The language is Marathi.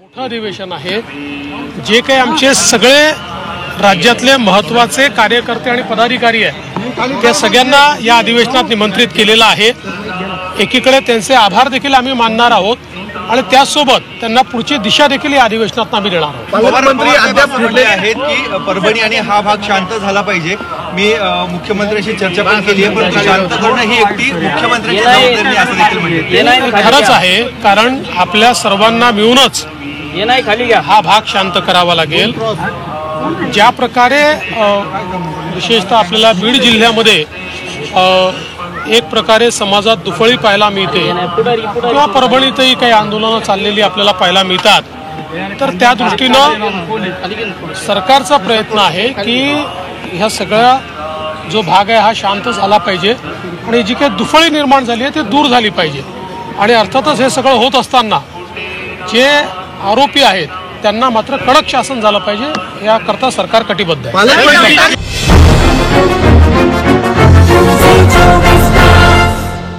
मोठं अधिवेशन आहे। जे काही आमचे सगळे राज्यातले महत्त्वाचे कार्यकर्ते आणि पदाधिकारी आहेत त्या सगळ्यांना या अधिवेशनात निमंत्रित केलेलं आहे। एकीकडे त्यांचे आभार देखील आम्ही मानणार आहोत आणि त्यासोबत त्यांना पुढची दिशा देखील या अधिवेशनात आम्ही देणार आहोत। पालकमंत्री अद्याप म्हटले आहेत की परभणी आणि हा भाग शांत झाला पाहिजे। मी मुख्यमंत्र्यांशी चर्चा पण केली आहे, पण शांत करणं ही एकटी मुख्यमंत्र्यांची जबाबदारी असं देखील म्हटले। खरंच आहे, कारण आपल्या सर्वांना मिळूनच हा भाग शांत करावा लागेल। ज्या प्रकारे विशेषतः आपल्याला बीड जिल्ह्यामध्ये एक प्रकारे समाजात दुफळी पाहायला मिळते किंवा परभणीतही काही आंदोलनं चाललेली आपल्याला पाहायला मिळतात, तर त्या दृष्टीनं सरकारचा प्रयत्न आहे की ह्या सगळा जो भाग आहे हा शांत झाला पाहिजे आणि जी काही दुफळी निर्माण झाली आहे ती दूर झाली पाहिजे। आणि अर्थातच हे सगळं होत असताना जे आरोपी आहेत त्यांना मात्र कडक शासन झालं पाहिजे, याकरता सरकार कटिबद्ध आहे।